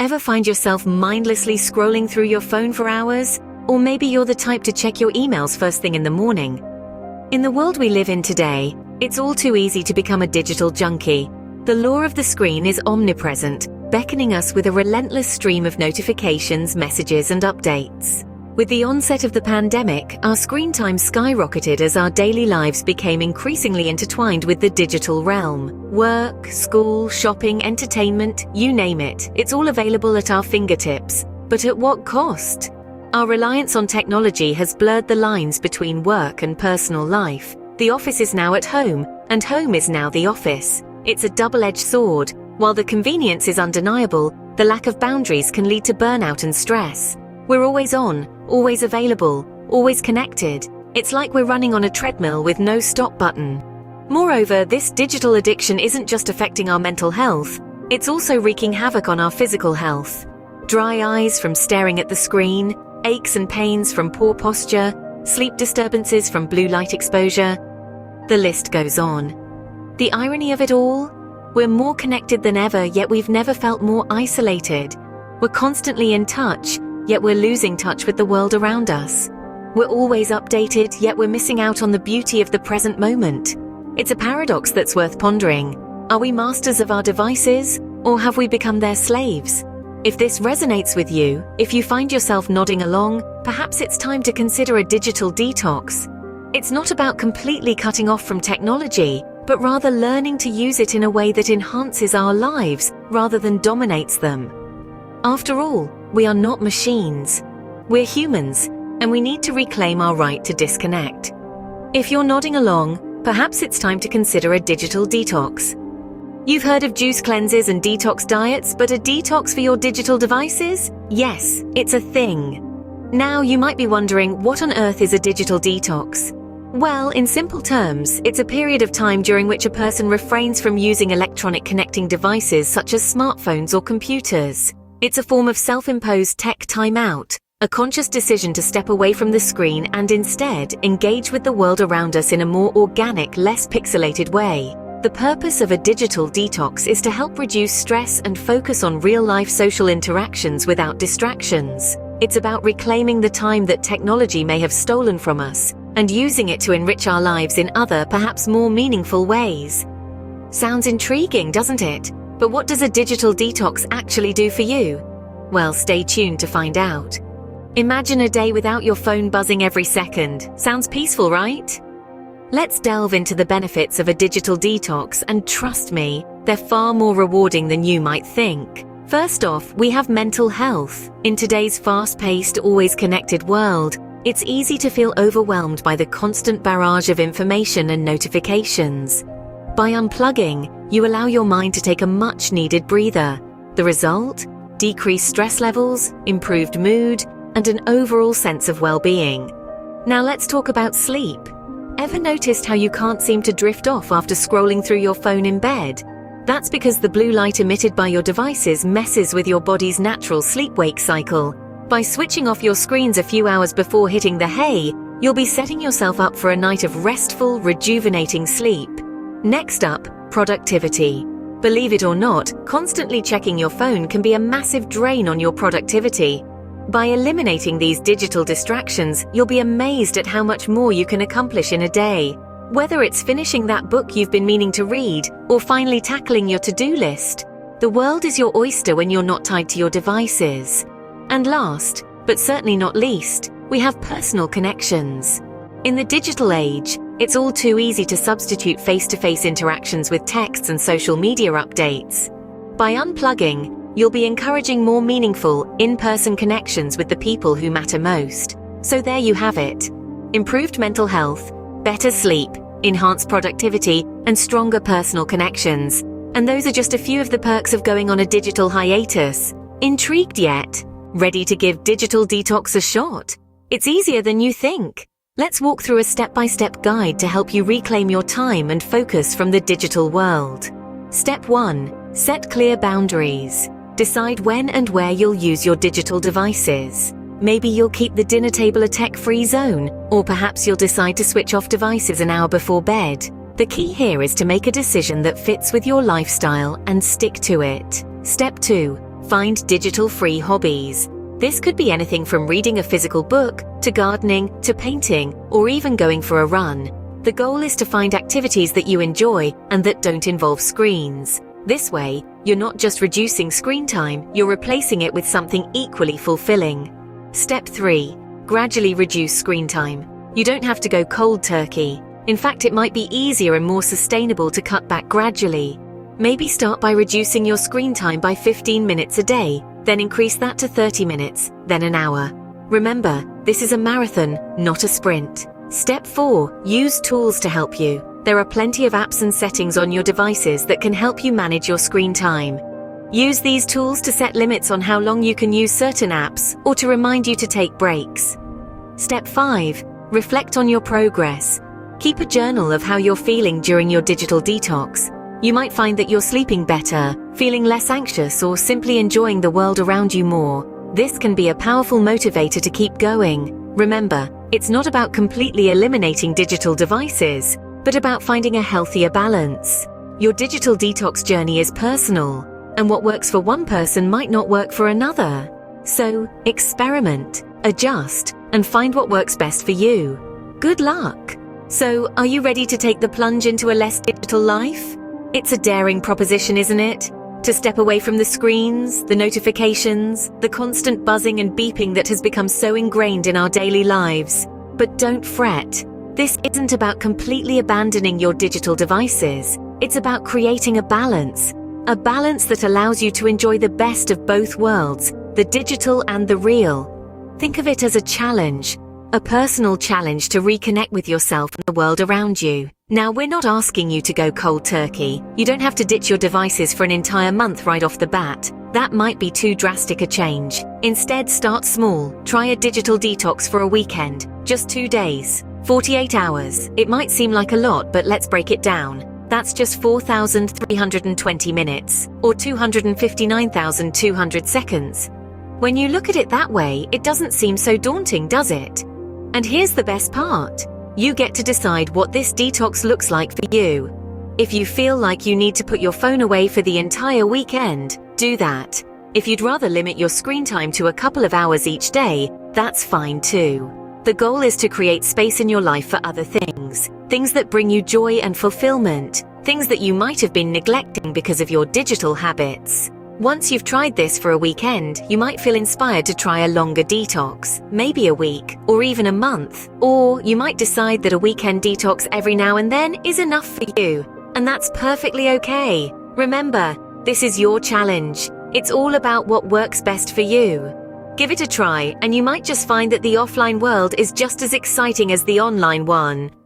Ever find yourself mindlessly scrolling through your phone for hours? Or maybe you're the type to check your emails first thing in the morning. In the world we live in today, it's all too easy to become a digital junkie. The lure of the screen is omnipresent, beckoning us with a relentless stream of notifications, messages, and updates. With the onset of the pandemic, our screen time skyrocketed as our daily lives became increasingly intertwined with the digital realm. Work, school, shopping, entertainment, you name it, it's all available at our fingertips. But at what cost? Our reliance on technology has blurred the lines between work and personal life. The office is now at home, and home is now the office. It's a double-edged sword. While the convenience is undeniable, the lack of boundaries can lead to burnout and stress. We're always on, always available, always connected. It's like we're running on a treadmill with no stop button. Moreover, this digital addiction isn't just affecting our mental health, it's also wreaking havoc on our physical health. Dry eyes from staring at the screen, aches and pains from poor posture, sleep disturbances from blue light exposure. The list goes on. The irony of it all? We're more connected than ever, yet we've never felt more isolated. We're constantly in touch, yet we're losing touch with the world around us. We're always updated, yet we're missing out on the beauty of the present moment. It's a paradox that's worth pondering. Are we masters of our devices, or have we become their slaves? If this resonates with you, if you find yourself nodding along, perhaps it's time to consider a digital detox. It's not about completely cutting off from technology, but rather learning to use it in a way that enhances our lives rather than dominates them. After all, we are not machines. We're humans, and we need to reclaim our right to disconnect. If you're nodding along, perhaps it's time to consider a digital detox. You've heard of juice cleanses and detox diets, but a detox for your digital devices? Yes, it's a thing. Now you might be wondering, what on earth is a digital detox? Well, in simple terms, it's a period of time during which a person refrains from using electronic connecting devices such as smartphones or computers. It's a form of self-imposed tech timeout, a conscious decision to step away from the screen and instead engage with the world around us in a more organic, less pixelated way. The purpose of a digital detox is to help reduce stress and focus on real-life social interactions without distractions. It's about reclaiming the time that technology may have stolen from us and using it to enrich our lives in other, perhaps more meaningful ways. Sounds intriguing, doesn't it? But what does a digital detox actually do for you? Well, stay tuned to find out. Imagine a day without your phone buzzing every second. Sounds peaceful, right? Let's delve into the benefits of a digital detox, and trust me, they're far more rewarding than you might think. First off, we have mental health. In today's fast-paced, always connected world, it's easy to feel overwhelmed by the constant barrage of information and notifications. By unplugging, you allow your mind to take a much-needed breather. The result? Decreased stress levels, improved mood, and an overall sense of well-being. Now let's talk about sleep. Ever noticed how you can't seem to drift off after scrolling through your phone in bed? That's because the blue light emitted by your devices messes with your body's natural sleep-wake cycle. By switching off your screens a few hours before hitting the hay, you'll be setting yourself up for a night of restful, rejuvenating sleep. Next up, productivity. Believe it or not, constantly checking your phone can be a massive drain on your productivity. By eliminating these digital distractions, you'll be amazed at how much more you can accomplish in a day. Whether it's finishing that book you've been meaning to read, or finally tackling your to-do list, the world is your oyster when you're not tied to your devices. And last, but certainly not least, we have personal connections. In the digital age, it's all too easy to substitute face-to-face interactions with texts and social media updates. By unplugging, you'll be encouraging more meaningful, in-person connections with the people who matter most. So there you have it. Improved mental health, better sleep, enhanced productivity, and stronger personal connections. And those are just a few of the perks of going on a digital hiatus. Intrigued yet? Ready to give digital detox a shot? It's easier than you think. Let's walk through a step-by-step guide to help you reclaim your time and focus from the digital world. Step 1. Set clear boundaries. Decide when and where you'll use your digital devices. Maybe you'll keep the dinner table a tech-free zone, or perhaps you'll decide to switch off devices an hour before bed. The key here is to make a decision that fits with your lifestyle and stick to it. Step 2. Find digital-free hobbies. This could be anything from reading a physical book, to gardening, to painting, or even going for a run. The goal is to find activities that you enjoy and that don't involve screens. This way, you're not just reducing screen time, you're replacing it with something equally fulfilling. Step 3. Gradually reduce screen time. You don't have to go cold turkey. In fact, it might be easier and more sustainable to cut back gradually. Maybe start by reducing your screen time by 15 minutes a day, then increase that to 30 minutes, then an hour. Remember, this is a marathon, not a sprint. Step 4. Use tools to help you. There are plenty of apps and settings on your devices that can help you manage your screen time. Use these tools to set limits on how long you can use certain apps or to remind you to take breaks. Step 5. Reflect on your progress. Keep a journal of how you're feeling during your digital detox. You might find that you're sleeping better, feeling less anxious, or simply enjoying the world around you more. This can be a powerful motivator to keep going. Remember, it's not about completely eliminating digital devices, but about finding a healthier balance. Your digital detox journey is personal, and what works for one person might not work for another. So, experiment, adjust, and find what works best for you. Good luck! So, are you ready to take the plunge into a less digital life? It's a daring proposition, isn't it? To step away from the screens, the notifications, the constant buzzing and beeping that has become so ingrained in our daily lives. But don't fret. This isn't about completely abandoning your digital devices. It's about creating a balance that allows you to enjoy the best of both worlds, the digital and the real. Think of it as a challenge, a personal challenge to reconnect with yourself and the world around you. Now, we're not asking you to go cold turkey. You don't have to ditch your devices for an entire month right off the bat. That might be too drastic a change. Instead, start small. Try a digital detox for a weekend. Just 2 days. 48 hours. It might seem like a lot, but let's break it down. That's just 4,320 minutes, or 259,200 seconds. When you look at it that way, it doesn't seem so daunting, does it? And here's the best part. You get to decide what this detox looks like for you. If you feel like you need to put your phone away for the entire weekend, do that. If you'd rather limit your screen time to a couple of hours each day, that's fine too. The goal is to create space in your life for other things that bring you joy and fulfillment, things that you might have been neglecting because of your digital habits. Once you've tried this for a weekend, you might feel inspired to try a longer detox, maybe a week, or even a month. Or you might decide that a weekend detox every now and then is enough for you, and that's perfectly okay. Remember, this is your challenge. It's all about what works best for you. Give it a try, and you might just find that the offline world is just as exciting as the online one.